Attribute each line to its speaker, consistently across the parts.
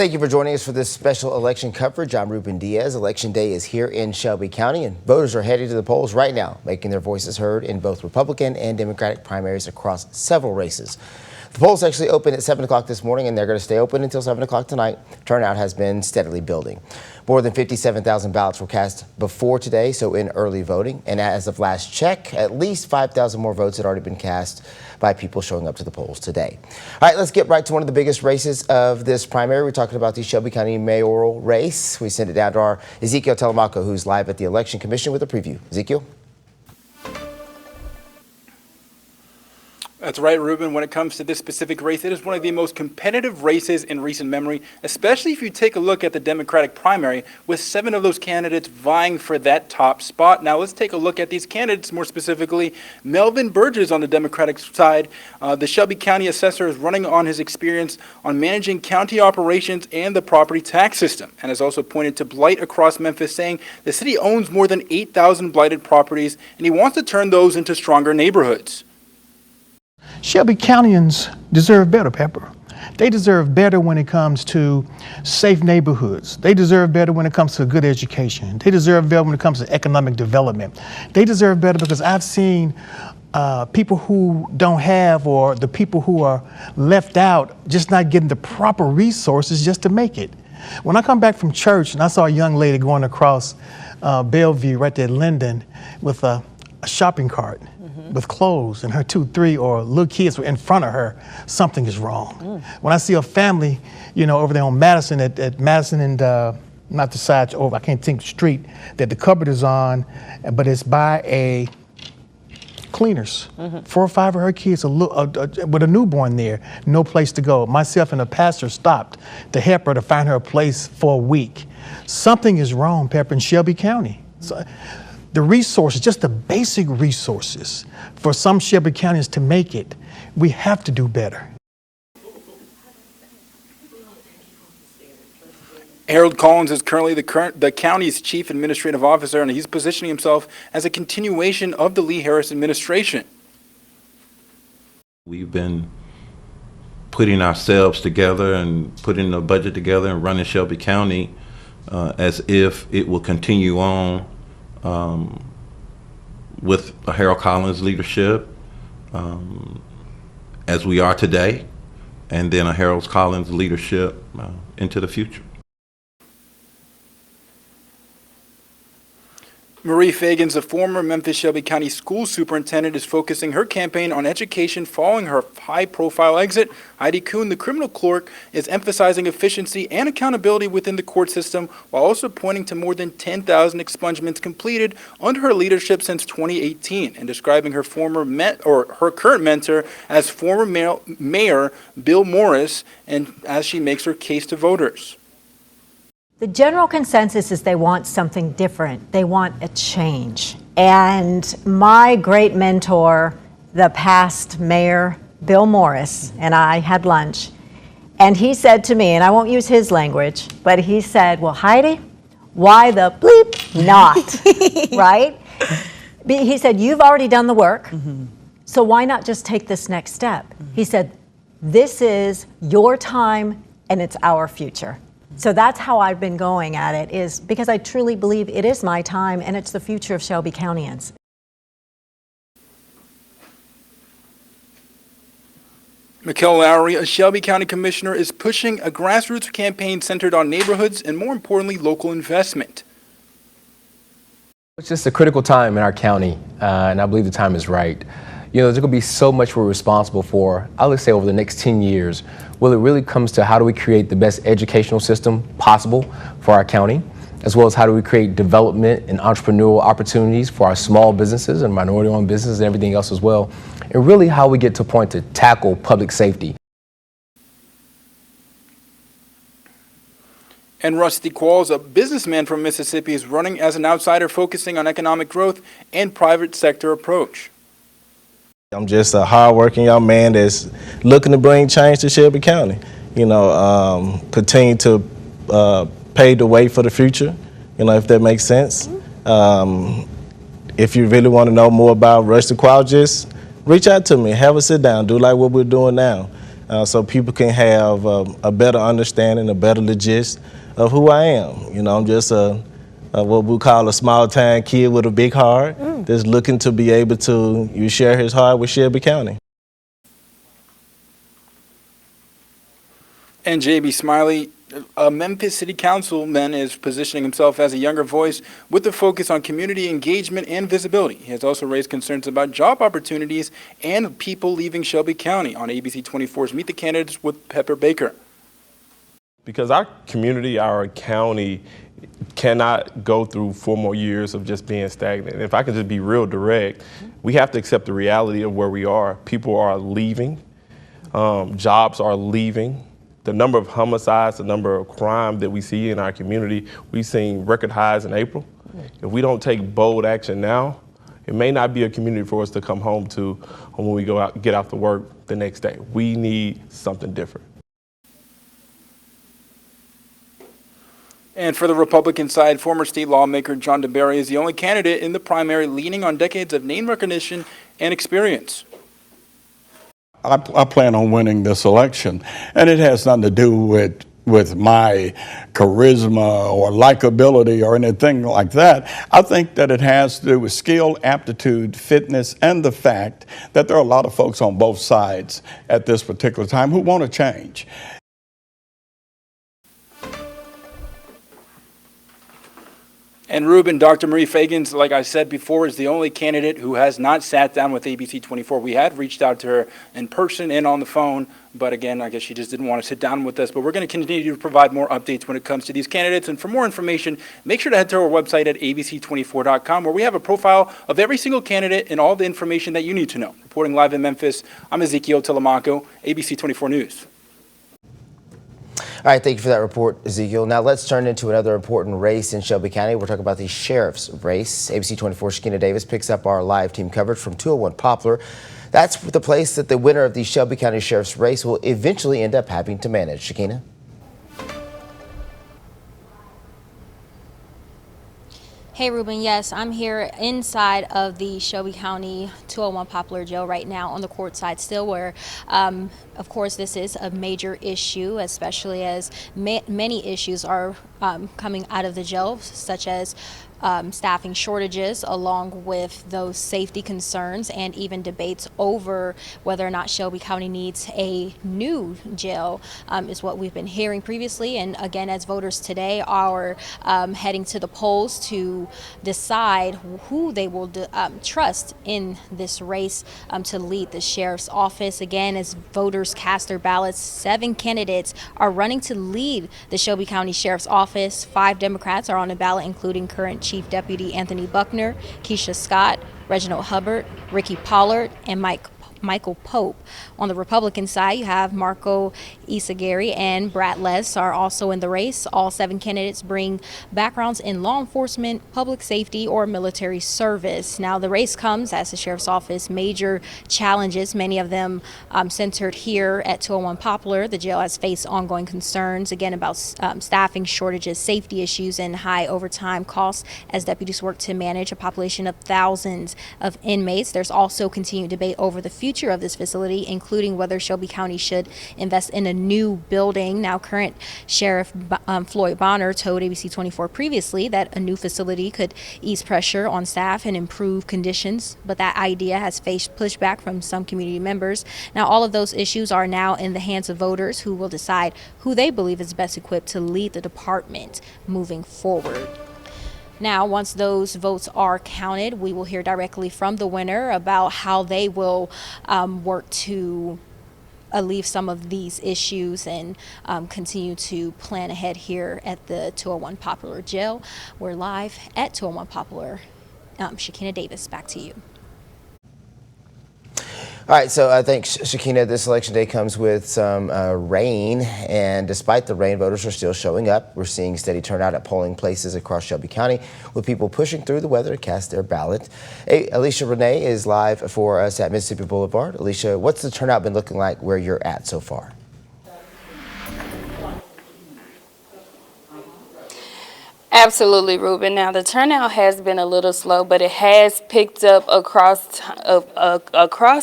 Speaker 1: Thank you for joining us for this special election coverage. I'm Ruben Diaz. Election day is here in Shelby County, and voters are heading to the polls right now, making their voices heard in both Republican and Democratic primaries across several races. The polls actually opened at 7 o'clock this morning, and they're going to stay open until 7 o'clock tonight. Turnout has been steadily building. More than 57,000 ballots were cast before today, so in early voting. And as of last check, at least 5,000 more votes had already been cast by people showing up to the polls today. All right, let's get right to one of the biggest races of this primary. We're talking about the Shelby County mayoral race. We send it down to our Ezekiel Telemaco, who's live at the Election Commission with a preview. Ezekiel?
Speaker 2: That's right, Ruben. When it comes to this specific race, it is one of the most competitive races in recent memory, especially if you take a look at the Democratic primary, with 7 of those candidates vying for that top spot. Now, let's take a look at these candidates more specifically. Melvin Burgess on the Democratic side, the Shelby County assessor, is running on his experience on managing county operations and the property tax system, and has also pointed to blight across Memphis, saying the city owns more than 8,000 blighted properties, and he wants to turn those into stronger neighborhoods.
Speaker 3: Shelby Countyans deserve better, Pepper. They deserve better when it comes to safe neighborhoods. They deserve better when it comes to good education. They deserve better when it comes to economic development. They deserve better because I've seen people who don't have, or the people who are left out, just not getting the proper resources just to make it. When I come back from church and I saw a young lady going across Bellevue right there at Linden with a shopping cart with clothes, and her 2, 3 or little kids were in front of her, something is wrong. When I see a family, you know, over there on Madison, at Madison and not the side over, I can't think the street that the cupboard is on, but it's by a cleaners. 4 or 5 of her kids with a newborn there, no place to go. Myself and the pastor stopped to help her to find her a place for a week. Something is wrong, Pepper, in Shelby County. So, the resources, just the basic resources for some Shelby Counties to make it, we have to do better.
Speaker 2: Harold Collins is currently the county's chief administrative officer, and he's positioning himself as a continuation of the Lee Harris administration.
Speaker 4: We've been putting ourselves together and putting the budget together and running Shelby County as if it will continue on with Harold Collins' leadership as we are today, and then a Harold Collins leadership into the future.
Speaker 2: Marie Fagans, the former Memphis Shelby County school superintendent, is focusing her campaign on education following her high-profile exit. Heidi Kuhn, the criminal clerk, is emphasizing efficiency and accountability within the court system, while also pointing to more than 10,000 expungements completed under her leadership since 2018, and describing her her current mentor as former Mayor Bill Morris, and as she makes her case to voters.
Speaker 5: The general consensus is they want something different. They want a change. And my great mentor, the past mayor, Bill Morris, and I had lunch, and he said to me, and I won't use his language, but he said, well, Heidi, why the bleep not, right? He said, you've already done the work, so why not just take this next step? He said, this is your time and it's our future. So that's how I've been going at it, is because I truly believe it is my time and it's the future of Shelby Countyans.
Speaker 2: Mikkel Lowry, a Shelby County commissioner, is pushing a grassroots campaign centered on neighborhoods and, more importantly, local investment.
Speaker 6: It's just a critical time in our county, and I believe the time is right. You know, there's going to be so much we're responsible for, I would say, over the next 10 years. Well, it really comes to how do we create the best educational system possible for our county, as well as how do we create development and entrepreneurial opportunities for our small businesses and minority-owned businesses and everything else as well, and really how we get to a point to tackle public safety.
Speaker 2: And Rusty Qualls, a businessman from Mississippi, is running as an outsider, focusing on economic growth and private sector approach.
Speaker 7: I'm just a hard-working young man that's looking to bring change to Shelby County. You know, continue to pave the way for the future, you know, if that makes sense. If you really want to know more about Rusty Qualls, just reach out to me, have a sit down, do like what we're doing now. so people can have a better understanding, a better gist of who I am. You know, I'm just what we call a small town kid with a big heart that's looking to be able to share his heart with Shelby County.
Speaker 2: And J.B. Smiley, a Memphis City Councilman, is positioning himself as a younger voice with a focus on community engagement and visibility. He has also raised concerns about job opportunities and people leaving Shelby County on ABC 24's Meet the Candidates with Pepper Baker.
Speaker 8: Because our community, our county, cannot go through 4 more years of just being stagnant. And if I can just be real direct, we have to accept the reality of where we are. People are leaving, jobs are leaving. The number of homicides, the number of crime that we see in our community, we've seen record highs in April. If we don't take bold action now, it may not be a community for us to come home to when we go out, get out to work the next day. We need something different.
Speaker 2: And for the Republican side, former state lawmaker John DeBerry is the only candidate in the primary leaning on decades of name recognition and experience.
Speaker 9: I plan on winning this election, and it has nothing to do with my charisma or likability or anything like that. I think that it has to do with skill, aptitude, fitness, and the fact that there are a lot of folks on both sides at this particular time who want to change.
Speaker 2: And Ruben, Dr. Marie Fagans, like I said before, is the only candidate who has not sat down with ABC 24. We had reached out to her in person and on the phone, but again, I guess she just didn't want to sit down with us. But we're going to continue to provide more updates when it comes to these candidates. And for more information, make sure to head to our website at abc24.com, where we have a profile of every single candidate and all the information that you need to know. Reporting live in Memphis, I'm Ezekiel Telemaco, ABC 24 News.
Speaker 1: All right, thank you for that report, Ezekiel. Now let's turn into another important race in Shelby County. We're talking about the sheriff's race. ABC 24's Shakina Davis picks up our live team coverage from 201 Poplar. That's the place that the winner of the Shelby County Sheriff's race will eventually end up having to manage. Shakina?
Speaker 10: Hey Ruben, yes, I'm here inside of the Shelby County 201 Poplar Jail right now on the court side still, where of course this is a major issue, especially as many issues are coming out of the jail, such as staffing shortages, along with those safety concerns and even debates over whether or not Shelby County needs a new jail is what we've been hearing previously. And again, as voters today are heading to the polls to decide who they will trust in this race to lead the sheriff's office. Again, as voters cast their ballots, 7 candidates are running to lead the Shelby County Sheriff's Office. 5 Democrats are on the ballot, including current Chief Deputy Anthony Buckner, Keisha Scott, Reginald Hubbard, Ricky Pollard, and Michael Pope. On the Republican side, you have Marco Isagari and Brad Les are also in the race. All 7 candidates bring backgrounds in law enforcement, public safety, or military service. Now, the race comes as the sheriff's office major challenges, many of them centered here at 201 Poplar. The jail has faced ongoing concerns, again, about staffing shortages, safety issues, and high overtime costs as deputies work to manage a population of thousands of inmates. There's also continued debate over the future of this facility, including whether Shelby County should invest in a new building. Now, current Sheriff Floyd Bonner told ABC 24 previously that a new facility could ease pressure on staff and improve conditions, but that idea has faced pushback from some community members. Now, all of those issues are now in the hands of voters, who will decide who they believe is best equipped to lead the department moving forward. Now, once those votes are counted, we will hear directly from the winner about how they will work to alleviate some of these issues and continue to plan ahead here at the 201 Poplar Jail. We're live at 201 Poplar. Shakina Davis, back to you.
Speaker 1: All right, so I think, Shakina, this election day comes with some rain, and despite the rain, voters are still showing up. We're seeing steady turnout at polling places across Shelby County, with people pushing through the weather to cast their ballot. Hey, Alicia Renee is live for us at Mississippi Boulevard. Alicia, what's the turnout been looking like where you're at so far?
Speaker 11: Absolutely, Ruben. Now, the turnout has been a little slow, but it has picked up across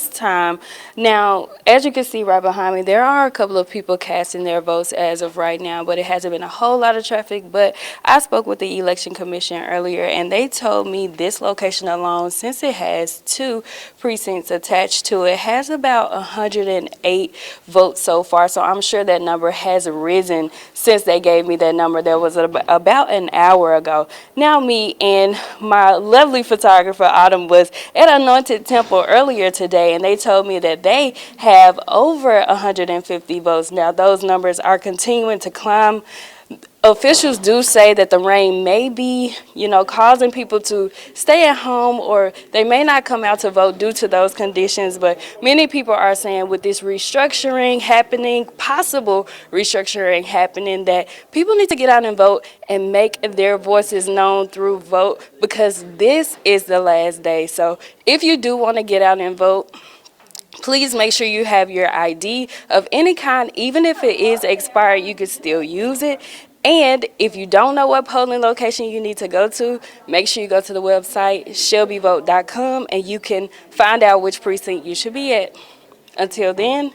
Speaker 11: time. Now, as you can see right behind me, there are a couple of people casting their votes as of right now, but it hasn't been a whole lot of traffic. But I spoke with the Election Commission earlier, and they told me this location alone, since it has 2 precincts attached to it, has about 108 votes so far. So I'm sure that number has risen since they gave me that number. There was about an hour ago. Now me and my lovely photographer Autumn was at Anointed Temple earlier today, and they told me that they have over 150 votes. Now those numbers are continuing to climb. Officials do say that the rain may be, causing people to stay at home, or they may not come out to vote due to those conditions. But many people are saying with this possible restructuring happening, that people need to get out and vote and make their voices known through vote, because this is the last day. So if you do want to get out and vote, please make sure you have your ID of any kind. Even if it is expired, you can still use it. And if you don't know what polling location you need to go to, make sure you go to the website shelbyvote.com and you can find out which precinct you should be at. Until then,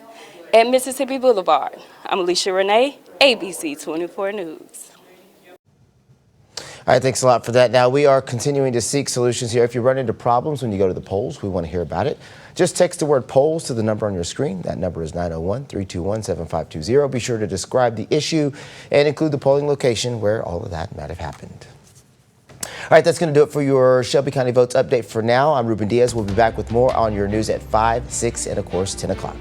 Speaker 11: at Mississippi Boulevard, I'm Alicia Renee, ABC 24 News.
Speaker 1: All right, thanks a lot for that. Now, we are continuing to seek solutions here. If you run into problems when you go to the polls, we want to hear about it. Just text the word polls to the number on your screen. That number is 901-321-7520. Be sure to describe the issue and include the polling location where all of that might have happened. All right, that's going to do it for your Shelby County Votes update for now. I'm Ruben Diaz. We'll be back with more on your news at 5, 6, and of course 10 o'clock.